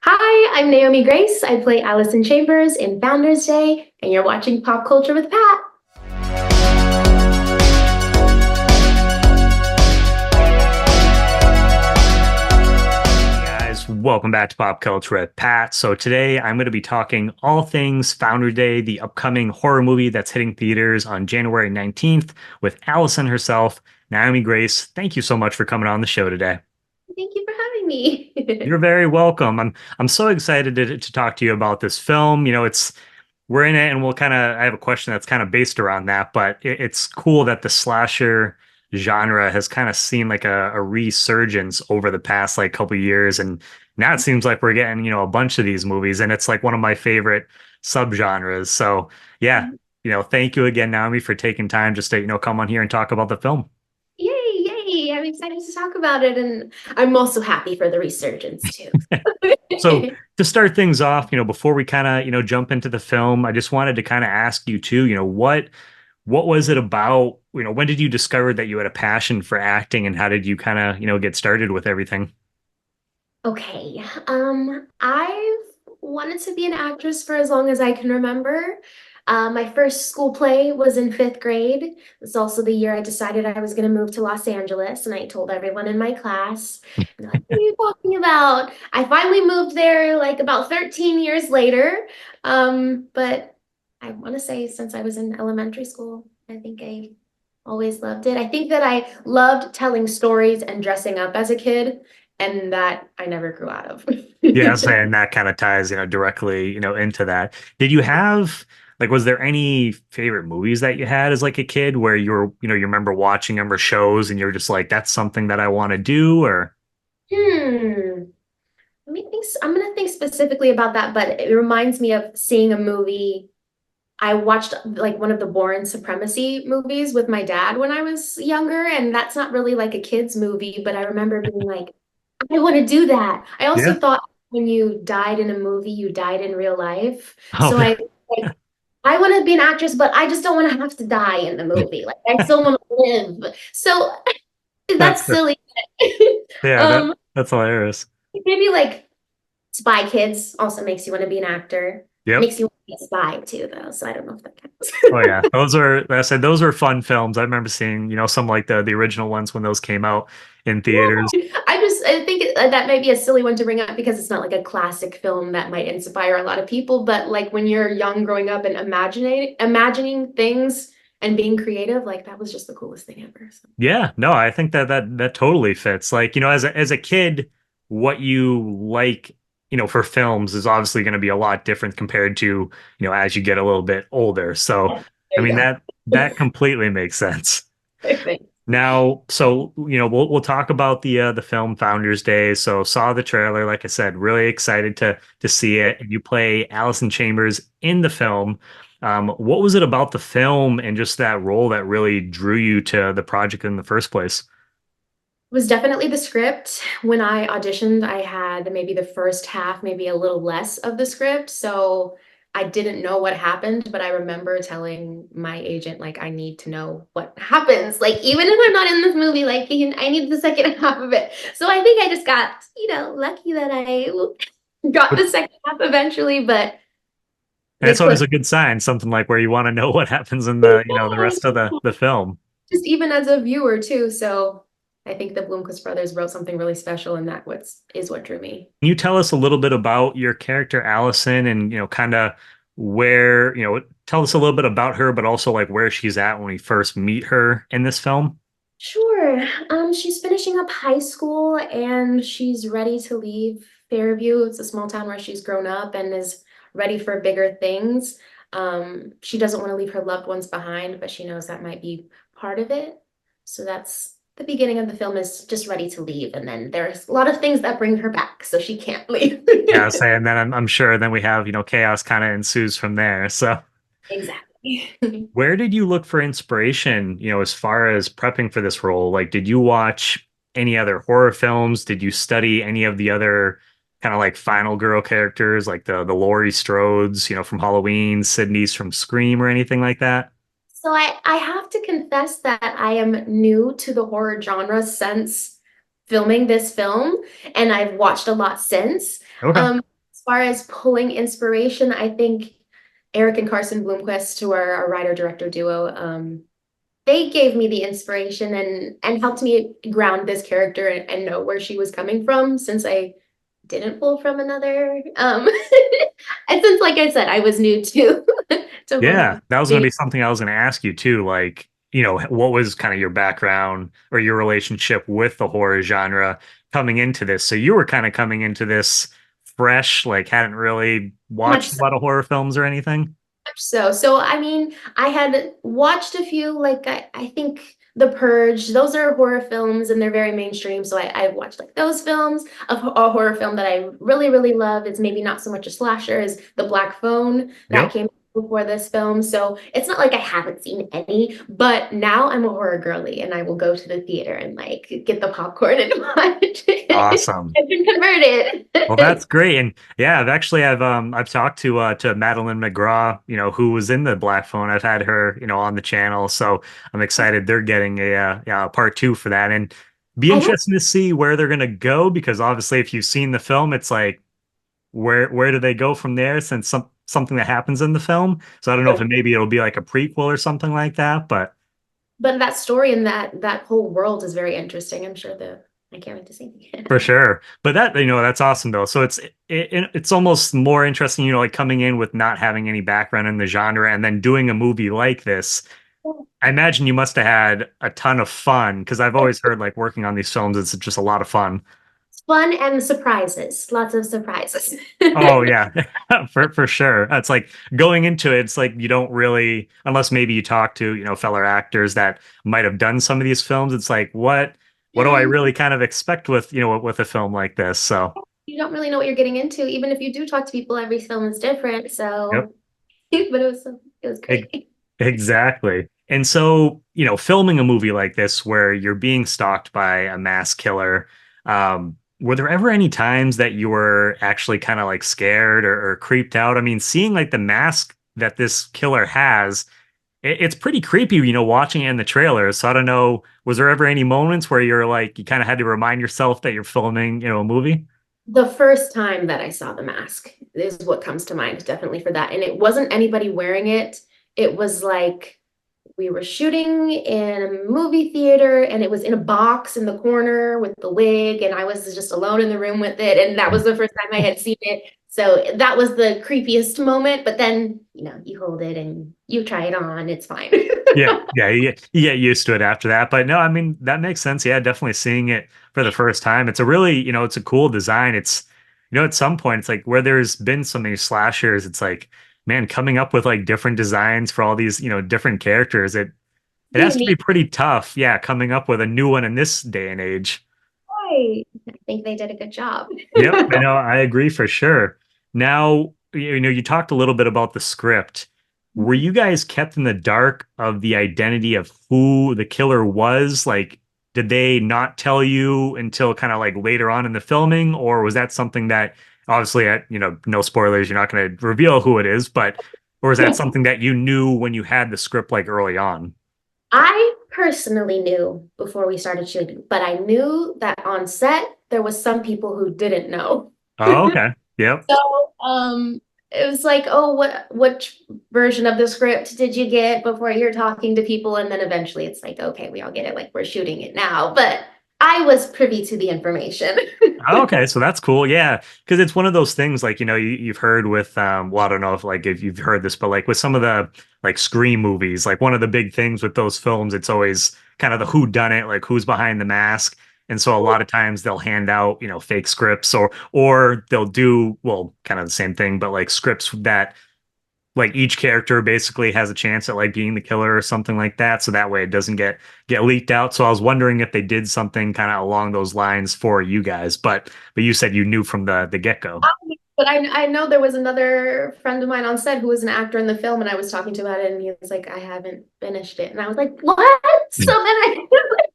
Hi, I'm Naomi Grace. I play Allison Chambers in Founders Day, and you're watching Pop Culture with Pat. Guys, welcome back to Pop Culture with Pat. So today I'm going to be talking all things Founder Day, the upcoming horror movie that's hitting theaters on January 19th with Allison herself, Naomi Grace. Thank you so much for coming on the show today. Thank you for having me. You're very welcome. I'm so excited to talk to you about this film. It's we're in it and we'll kind of I have a question that's kind of based around that, but it's cool that the slasher genre has kind of seen like a resurgence over the past like couple years, and now it seems like we're getting, a bunch of these movies, and it's like one of my favorite subgenres. So yeah, thank you again, Naomi, for taking time just to, come on here and talk about the film. Yay, yay. I'm excited to talk about it, and I'm also happy for the resurgence too. So to start things off, before we kind of, jump into the film, I just wanted to kind of ask you too, what was it about, when did you discover that you had a passion for acting, and how did you kind of, get started with everything? Okay, I've wanted to be an actress for as long as I can remember. My first school play was in fifth grade. It's also the year I decided I was going to move to Los Angeles, and I told everyone in my class, and they're like, "What are you talking about?" I finally moved there like about 13 years later. But I want to say since I was in elementary school, I think I always loved it. I think that I loved telling stories and dressing up as a kid, and that I never grew out of. Yeah, so and that kind of ties, directly, into that. Did you have like, was there any favorite movies that you had as like a kid where you remember watching them or shows and you're just like, that's something that I want to do, or Hmm. Let me think. I'm gonna think specifically about that, but it reminds me of seeing a movie. I watched like one of the Born Supremacy movies with my dad when I was younger, and that's not really like a kid's movie, but I remember being like, I want to do that. I yeah. also thought when you died in a movie, you died in real life. Oh, So I want to be an actress, but I just don't want to have to die in the movie. Like I still want to live. So that's that's silly. yeah, Um, that's hilarious. maybe like Spy Kids also makes you want to be an actor. Yep. Makes you want to be a spy too, though. So I don't know if that counts. Oh yeah, those are, like I said, those were fun films. I remember seeing, some like the original ones when those came out in theaters. I think that might be a silly one to bring up because it's not like a classic film that might inspire a lot of people. But like when you're young, growing up and imagining things and being creative, like that was just the coolest thing ever. So. Yeah, no, I think that totally fits. Like, as a kid, what you like, for films is obviously going to be a lot different compared to, as you get a little bit older. So, Yeah, I there mean, you that completely makes sense. go. Now, so we'll talk about the film Founders Day. So saw the trailer, like I said, really excited to see it. You play Allison Chambers in the film. What was it about the film and just that role that really drew you to the project in the first place? Was definitely the script. When I auditioned, I had maybe the first half, maybe a little less of the script. So I didn't know what happened, but I remember telling my agent, like, I need to know what happens. Like, even if I'm not in this movie, like, I need the second half of it. So I think I just got, lucky that I got the second half eventually, but And they it's always put a good sign, something like where you want to know what happens in the rest of the film. just even as a viewer too. So I think the Bloomquist brothers wrote something really special, and that is what drew me. Can you tell us a little bit about your character, Allison, and kind of where, tell us a little bit about her, but also like where she's at when we first meet her in this film? Sure. She's finishing up high school and she's ready to leave Fairview. It's a small town where she's grown up and is ready for bigger things. She doesn't want to leave her loved ones behind, but she knows that might be part of it. So that's the beginning of the film is just ready to leave. And then there's a lot of things that bring her back, so she can't leave. Yeah, say, and then I'm sure then we have, chaos kind of ensues from there. So Exactly. where did you look for inspiration, as far as prepping for this role? Like, did you watch any other horror films? Did you study any of the other kind of like final girl characters, like the Laurie Strodes, from Halloween, Sydney's from Scream, or anything like that? So I have to confess that I am new to the horror genre since filming this film, and I've watched a lot since. Okay. As far as pulling inspiration, I think Eric and Carson Bloomquist, who are our writer-director duo, they gave me the inspiration and helped me ground this character and know where she was coming from since I didn't pull from another. And since, like I said, I was new to to Yeah, horror. that was going to be something I was going to ask you too. Like, what was kind of your background or your relationship with the horror genre coming into this? So you were kind of coming into this fresh, like hadn't really Much watched a lot of horror films or anything. so. So, I mean, I had watched a few, like I think The Purge, those are horror films and they're very mainstream. So I've watched like those films. A horror film that I really, really love is maybe not so much a slasher is The Black Phone that Yep. came before this film. So it's not like I haven't seen any, but now I'm a horror girly and I will go to the theater and like get the popcorn and watch it. Awesome. I've been Well, converted. that's great. And yeah, I've talked to Madeline McGraw, who was in the Black Phone. I've had her, on the channel. So I'm excited they're getting a part two for that. And be I hope interesting to see where they're gonna go because obviously if you've seen the film, it's like where do they go from there since something that happens in the film. So I don't know if so. maybe it'll be like a prequel or something like that, but But that story and that whole world is very interesting. I'm sure the I can't wait to see. for sure. But that's awesome though. So it's almost more interesting, like coming in with not having any background in the genre and then doing a movie like this. I imagine you must have had a ton of fun because I've always heard like working on these films, it's just a lot of fun. It's fun and surprises, lots of surprises. Oh yeah, for sure. It's like going into it, it's like you don't really, unless maybe you talk to, fellow actors that might have done some of these films. It's like what do I Yeah, really kind of expect with, with a film like this? So, you don't really know what you're getting into, even if you do talk to people, every film is different. yep. So, but it was Ex- great. Exactly. And so, filming a movie like this where you're being stalked by a mass killer, were there ever any times that you were actually kind of like scared or creeped out? I mean, seeing like the mask that this killer has, it's pretty creepy, watching it in the trailer. So I don't know, was there ever any moments where you're like, you kind of had to remind yourself that you're filming, a movie? The first time that I saw the mask is what comes to mind, definitely for that. And it wasn't anybody wearing it. It was like we were shooting in a movie theater and it was in a box in the corner with the wig, and I was just alone in the room with it. And that was the first time I had seen it. So that was the creepiest moment. But then, you hold it and you try it on, it's fine. Yeah, yeah, you get used to it after that. But no, I mean, that makes sense. Yeah, definitely seeing it for the first time. It's a really, it's a cool design. It's, at some point, it's like where there's been so many slashers, it's like, man, coming up with like different designs for all these, different characters, it has to be Unique. pretty tough. Yeah, coming up with a new one in this day and age. I think they did a good job. Yep, I know, I agree for sure. Now, you talked a little bit about the script. Were you guys kept in the dark of the identity of who the killer was? Like, did they not tell you until kind of like later on in the filming, or was that something that obviously, no spoilers, you're not going to reveal who it is, but or is that something that you knew when you had the script like early on? I personally knew before we started shooting, but I knew that on set there was some people who didn't know. Oh, okay. Yep. So, it was like, oh, which version of the script did you get before you're talking to people? And then eventually it's like, okay, we all get it, like we're shooting it now. But I was privy to the information. Oh, okay, so that's cool. Yeah, because it's one of those things like, you've heard with well, I don't know if you've heard this, but like with some of the like Scream movies, like one of the big things with those films, it's always kind of the who done it, like who's behind the mask. And so a lot of times they'll hand out, fake scripts or they'll do well, kind of the same thing, but like scripts that like each character basically has a chance at like being the killer or something like that. So that way it doesn't get leaked out. So I was wondering if they did something kind of along those lines for you guys, but you said you knew from the get-go. But I know there was another friend of mine on set who was an actor in the film, and I was talking to about it, and he was like, "I haven't finished it," and I was like, "What?" So then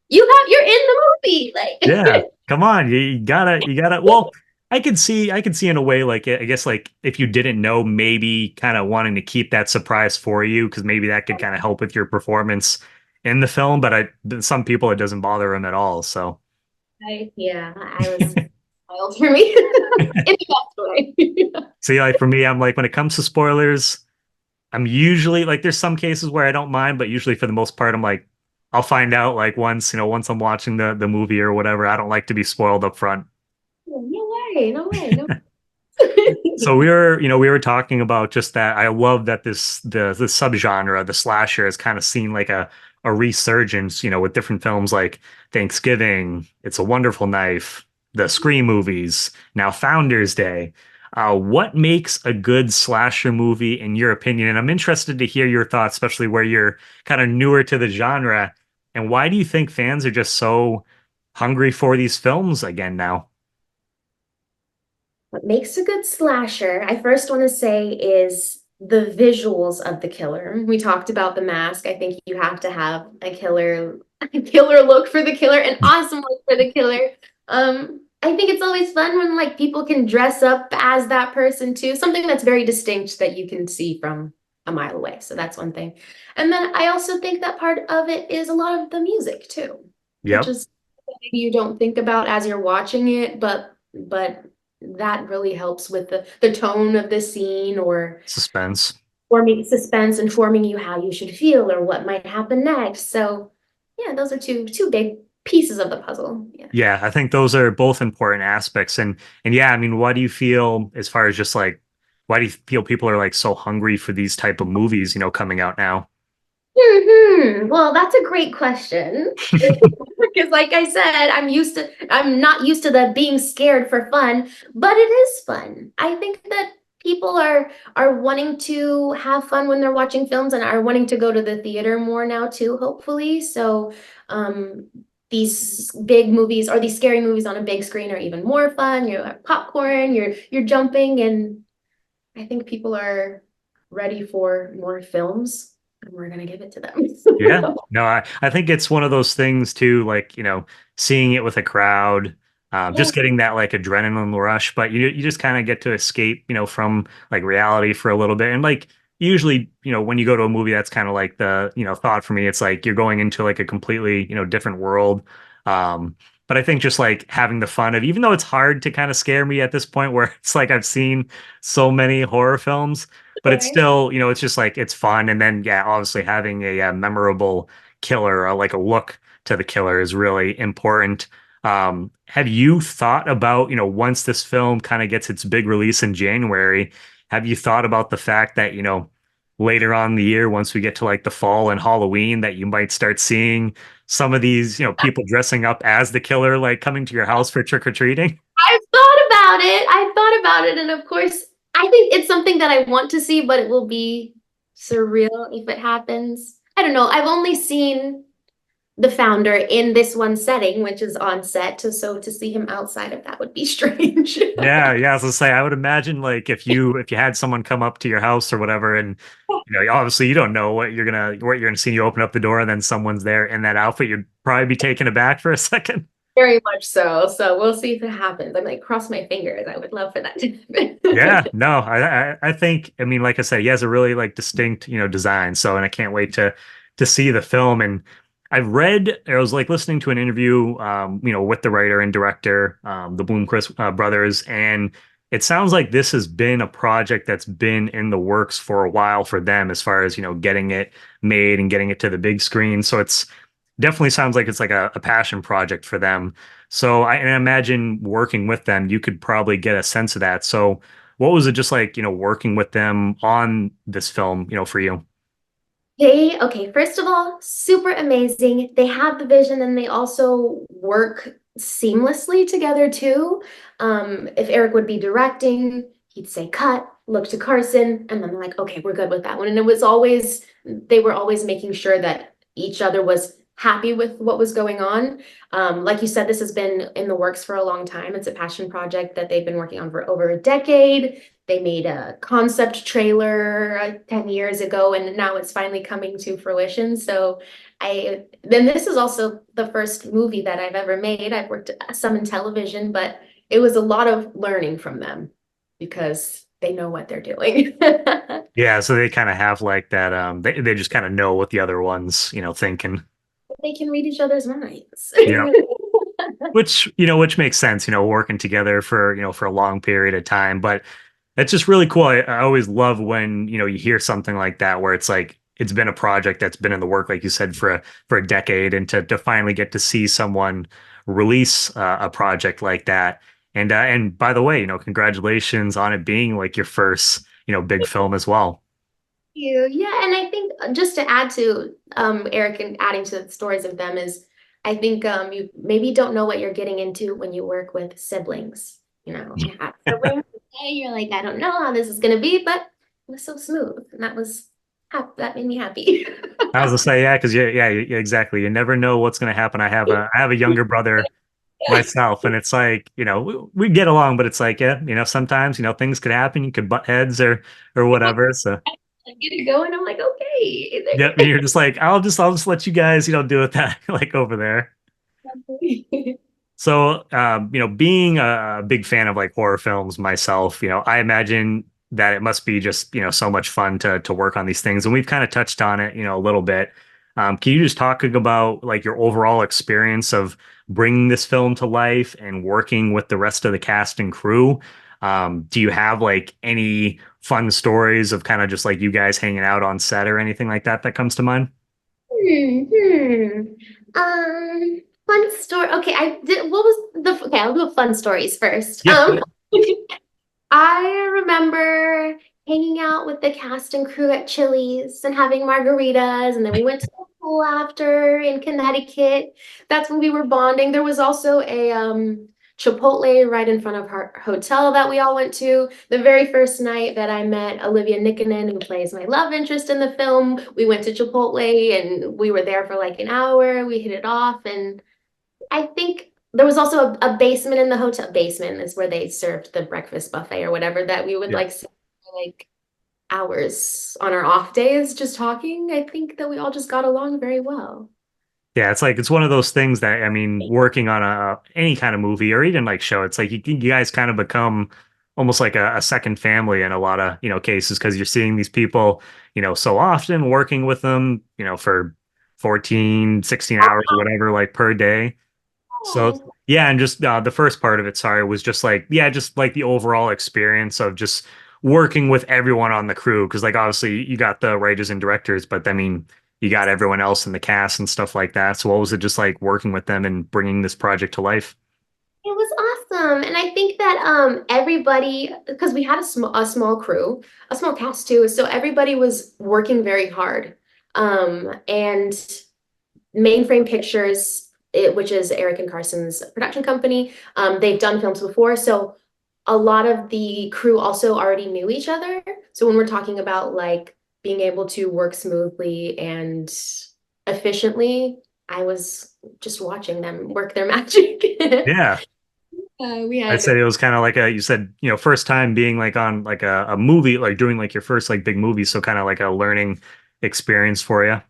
you're in the movie, Yeah, like. come on, you gotta. Well, I could see in a way like I guess like if you didn't know, maybe kind of wanting to keep that surprise for you because maybe that could kind of help with your performance in the film. But some people it doesn't bother them at all. So Yeah, I was wild for me in the best way. See, like for me, I'm like when it comes to spoilers, I'm usually like there's some cases where I don't mind, but usually for the most part, I'm like I'll find out like once, once I'm watching the movie or whatever. I don't like to be spoiled up front. No way, no way, no. So we were talking about just that. I love that the subgenre, the slasher, has kind of seen like a resurgence, with different films like Thanksgiving, It's a Wonderful Knife, the Scream movies, now Founders Day. What makes a good slasher movie in your opinion? And I'm interested to hear your thoughts, especially where you're kind of newer to the genre. And why do you think fans are just so hungry for these films again now? What makes a good slasher, I first want to say, is the visuals of the killer. We talked about the mask. I think you have to have a killer look for the killer, an awesome look for the killer. I think it's always fun when like people can dress up as that person too, something that's very distinct that you can see from a mile away. So that's one thing. And then I also think that part of it is a lot of the music too, which Yep, is maybe you don't think about as you're watching it, but that really helps with the tone of the scene or suspense. forming suspense and forming you how you should feel or what might happen next. So yeah, those are two big pieces of the puzzle. Yeah. Yeah, I think those are both important aspects. And yeah, I mean, why do you feel as far as just like why do you feel people are like so hungry for these type of movies, coming out now? Well, that's a great question. Because like I said, I'm not used to the being scared for fun, but it is fun. I think that people are wanting to have fun when they're watching films and are wanting to go to the theater more now too, hopefully. So, these big movies or these scary movies on a big screen are even more fun. You have popcorn, you're jumping, and I think people are ready for more films, and we're gonna give it to them. Yeah. No, I think it's one of those things too, like, seeing it with a crowd, Yeah, just getting that like adrenaline rush, but you just kind of get to escape, from like reality for a little bit. And like usually, when you go to a movie, that's kind of like the, thought for me. It's like you're going into like a completely, different world. But I think just like having the fun of, even though it's hard to kind of scare me at this point where it's like I've seen so many horror films, but it's right. still, it's just like it's fun. And then, yeah, obviously having a memorable killer, like a look to the killer is really important. Have you thought about, once this film kind of gets its big release in January, have you thought about the fact that, later on in the year, once we get to like the fall and Halloween, that you might start seeing some of these, people dressing up as the killer, like coming to your house for trick or treating? I've thought about it. I've thought about it, and of course, I think it's something that I want to see, but it will be surreal if it happens. I don't know. I've only seen the founder in this one setting, which is on set, so to see him outside of that would be strange. Yeah, yeah. As I say, I would imagine like if you had someone come up to your house or whatever, and obviously you don't know what you're gonna see. You open up the door and then someone's there in that outfit. You'd probably be taken aback for a second. Very much so. So we'll see if it happens. I'm like, cross my fingers. I would love for that to Yeah, happen. no, I think I mean, like I said, he has a really like distinct design. So, and I can't wait to see the film. And I was like listening to an interview, with the writer and director, the Bloomquist brothers, and it sounds like this has been a project that's been in the works for a while for them, as far as getting it made and getting it to the big screen. So it's definitely sounds like it's like a passion project for them. So and I imagine working with them, you could probably get a sense of that. So what was it just like, working with them on this film, for you? Okay, first of all, super amazing. They have the vision and they also work seamlessly together too. If Eric would be directing, he'd say cut, look to Carson, and then they're like, okay, we're good with that one. And they were always making sure that each other was happy with what was going on. Like you said, this has been in the works for a long time. It's a passion project that they've been working on for over a decade. They made a concept trailer 10 years ago, and now it's finally coming to fruition. So then this is also the first movie that I've ever made. I've worked some in television, but it was a lot of learning from them because they know what they're doing. Yeah, so they kind of have like that they just kind of know what the other ones, thinking. They can read each other's minds. Yeah. which, which makes sense, working together for, for a long period of time. But it's just really cool. I always love when, you hear something like that where it's like it's been a project that's been in the work, like you said, for a decade, and to finally get to see someone release a project like that. And by the way, congratulations on it being like your first, big film as well. You. Yeah, and I think just to add to Eric and adding to the stories of them is I think you maybe don't know what you're getting into when you work with siblings. You have siblings, okay, you're like, I don't know how this is gonna be, but it was so smooth. And that made me happy. I was gonna say, yeah, because yeah, exactly. You never know what's gonna happen. I have a younger brother myself, and it's like, we get along, but it's like, yeah, sometimes, things could happen. You could butt heads or whatever. So I get it going. I'm like, okay, yeah, and you're just like, I'll just let you guys, do it that like over there. there. So, being a big fan of like horror films myself, I imagine that it must be just, so much fun to work on these things. And we've kind of touched on it, a little bit. Can you just talk about like your overall experience of bringing this film to life and working with the rest of the cast and crew? Do you have like any fun stories of kind of just like you guys hanging out on set or anything like that that comes to mind? Hmm. Fun story. Okay, I did. What was the? Okay, I'll do fun stories first. Yeah. I remember hanging out with the cast and crew at Chili's and having margaritas, and then we went to the pool after in Connecticut. That's when we were bonding. There was also a Chipotle right in front of our hotel that we all went to. The very first night that I met Olivia Nikkanen, who plays my love interest in the film, we went to Chipotle and we were there for like an hour. We hit it off, and I think there was also a basement in the hotel. Basement is where they served the breakfast buffet or whatever that we would Yeah. like sit for like hours on our off days just talking. I think that we all just got along very well. Yeah, it's like it's one of those things that I mean, working on a any kind of movie or even like show, it's like you guys kind of become almost like a second family in a lot of, cases because you're seeing these people, so often working with them, for 14, 16 hours or whatever, like per day. So Oh, yeah, and just the first part of it, sorry, was just like yeah, just like the overall experience of just working with everyone on the crew because like obviously you got the writers and directors, but I mean you got everyone else in the cast and stuff like that. So what was it just like working with them and bringing this project to life? it was awesome. And I think that everybody, because we had a small crew, a small cast too, so everybody was working very hard. And Mainframe Pictures, which is Eric and Carson's production company, they've done films before, so a lot of the crew also already knew each other. So when we're talking about like being able to work smoothly and efficiently, I was just watching them work their magic. Yeah, We I'd had say it was kind of like you said, first time being like on like a movie, like doing like your first like big movie. So kind of like a learning experience for you.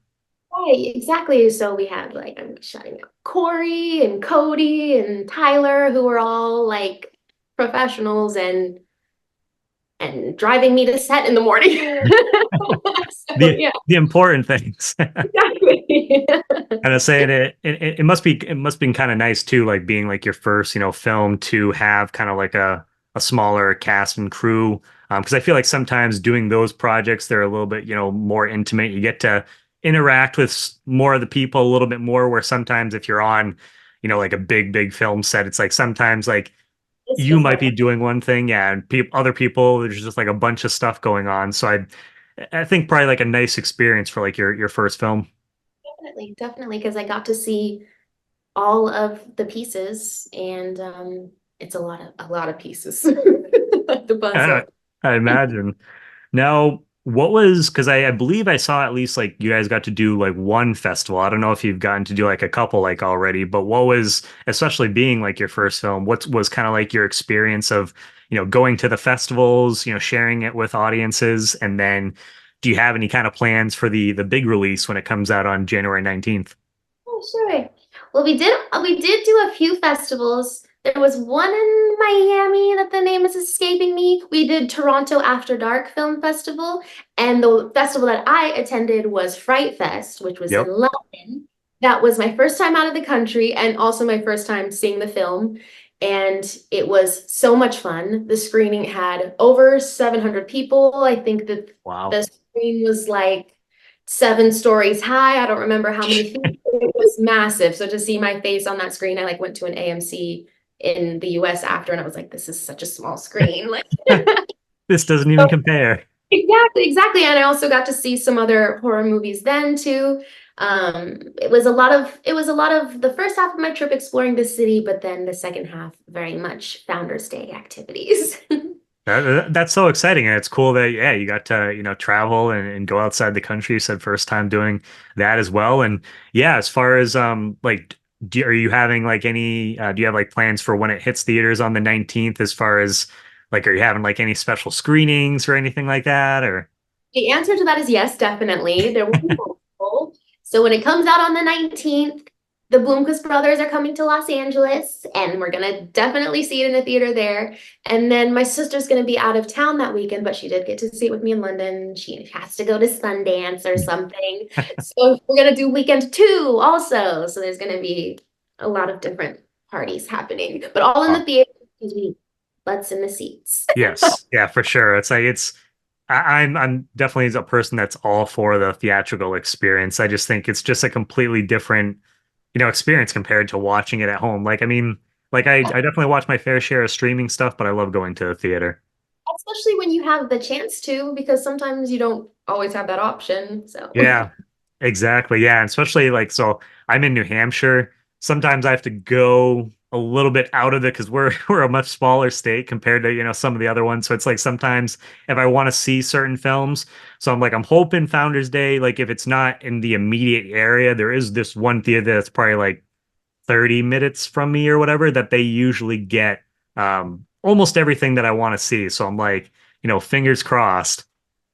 right, exactly. So we had like I'm shouting out Corey and Cody and Tyler, who were all like professionals and driving me to set in the morning. So The yeah, the important things. exactly. And I saying it must be kind of nice too, like being like your first, film to have kind of like a smaller cast and crew. Because I feel like sometimes doing those projects, they're a little bit, more intimate. You get to interact with more of the people a little bit more, where sometimes if you're on, like a big film set, it's like sometimes like It's you might different. be doing one thing, yeah, and other people, there's just like a bunch of stuff going on. So I think probably like a nice experience for like your first film. Definitely, definitely, because I got to see all of the pieces, and it's a lot of pieces the I, puzzle. I imagine. Now, what was because I believe I saw at least like you guys got to do like one festival. I don't know if you've gotten to do like a couple like already, but what was especially being like your first film, what was kind of like your experience of, going to the festivals, sharing it with audiences, and then do you have any kind of plans for the big release when it comes out on January 19th? Oh, sure. Well, we did do a few festivals. There was one in Miami that the name is escaping me. We did Toronto After Dark Film Festival, and the festival that I attended was Fright Fest, which was in Yep. London. That was my first time out of the country and also my first time seeing the film. And it was so much fun. The screening had over 700 people. I think that Wow. the screen was like 7 stories high. I don't remember how many feet. It was massive. So to see my face on that screen, I like went to an AMC in the US after and I was like, this is such a small screen. Like This doesn't even compare. exactly, exactly. And I also got to see some other horror movies then too. It was a lot of the first half of my trip exploring the city, but then the second half very much Founders Day activities. That's so exciting, and it's cool that yeah, you got to travel and go outside the country. You said first time doing that as well, and yeah, as far as like, are you having like any? Do you have like plans for when it hits theaters on the 19th? As far as like, are you having like any special screenings or anything like that? Or The answer to that is yes, definitely. There will be multiple. So when it comes out on the 19th, the Bloomquist brothers are coming to Los Angeles, and we're gonna definitely see it in a theater there. And then my sister's gonna be out of town that weekend, but she did get to see it with me in London. She has to go to Sundance or something. So we're gonna do weekend two also. So there's gonna be a lot of different parties happening, but all in the oh, theater because we need butts in the seats. yes, yeah, for sure. It's like I'm definitely a person that's all for the theatrical experience. I just think it's just a completely different experience compared to watching it at home. Like, I mean, like I definitely watch my fair share of streaming stuff, but I love going to the theater. Especially when you have the chance to, because sometimes you don't always have that option. So, Yeah, exactly. Yeah, and especially like so I'm in New Hampshire. Sometimes I have to go a little bit out of it because we're we're a much smaller state compared to, some of the other ones. So it's like sometimes if I want to see certain films, so I'm like I'm hoping Founders Day, like if it's not in the immediate area, there is this one theater that's probably like 30 minutes from me or whatever that they usually get almost everything that I want to see. So I'm like, fingers crossed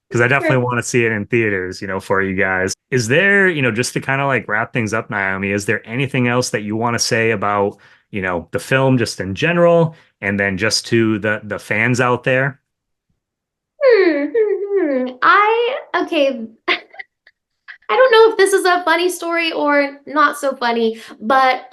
because I sure. definitely want to see it in theaters, for you guys. Is there, just to kind of like wrap things up, Naomi, is there anything else that you want to say about, the film just in general and then just to the fans out there? Okay. I don't know if this is a funny story or not so funny, but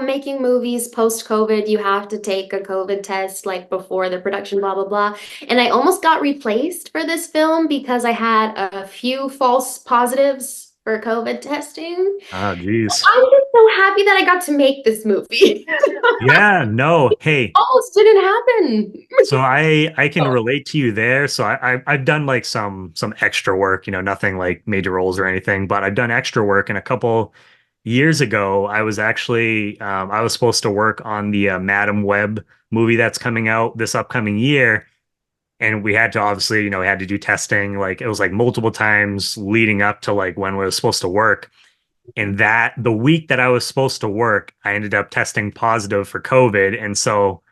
making movies post-COVID, you have to take a COVID test like before the production, blah blah blah. And I almost got replaced for this film because I had a few false positives for COVID testing. Oh, geez. I'm just so happy that I got to make this movie. Yeah, no. Hey, Almost didn't happen. so I can relate to you there. So I've done like some extra work, nothing like major roles or anything, but I've done extra work. And a couple years ago, I was actually I was supposed to work on the Madam Web movie that's coming out this upcoming year, and we had to obviously, we had to do testing. Like it was like multiple times leading up to like when we were supposed to work. And that the week that I was supposed to work, I ended up testing positive for COVID, and so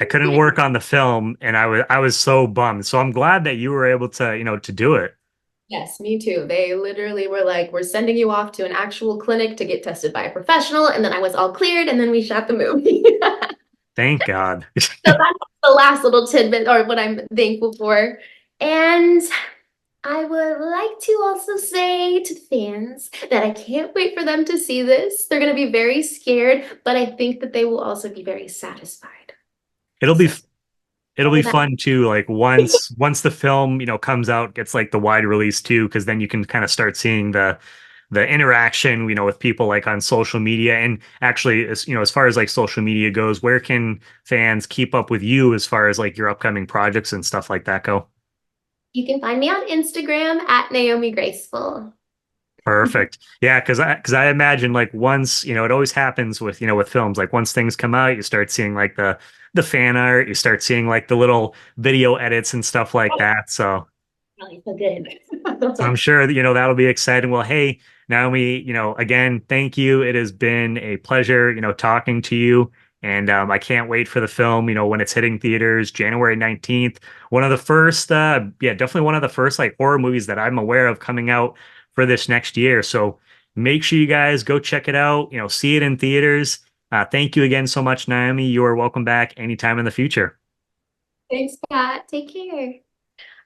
I couldn't work on the film, and I was so bummed. So I'm glad that you were able to, to do it. Yes, me too. They literally were like, we're sending you off to an actual clinic to get tested by a professional. And then I was all cleared, and then we shot the movie. Thank God. So that's the last little tidbit or what I'm thankful for. And I would like to also say to fans that I can't wait for them to see this. They're going to be very scared, but I think that they will also be very satisfied. It'll be So, it'll all be that. fun too. Like once the film, comes out, gets like the wide release too, because then you can kind of start seeing the interaction, with people like on social media. And actually, as far as like social media goes, where can fans keep up with you as far as like your upcoming projects and stuff like that go? You can find me on Instagram at Naomi Graceful. Perfect. Yeah, because I imagine like once, it always happens with, with films. Like once things come out, you start seeing like the fan art, you start seeing like the little video edits and stuff like that. Really so good. So I'm sure that, that'll be exciting. Well, hey, Naomi, again, thank you. It has been a pleasure, talking to you. And I can't wait for the film, when it's hitting theaters January 19th. One of the first, yeah, definitely one of the first like horror movies that I'm aware of coming out for this next year. So make sure you guys go check it out, see it in theaters. Thank you again so much, Naomi. You are welcome back anytime in the future. Thanks, Pat. Take care.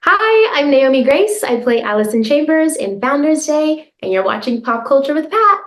Hi, I'm Naomi Grace. I play Allison Chambers in Founders Day, and you're watching Pop Culture with Pat.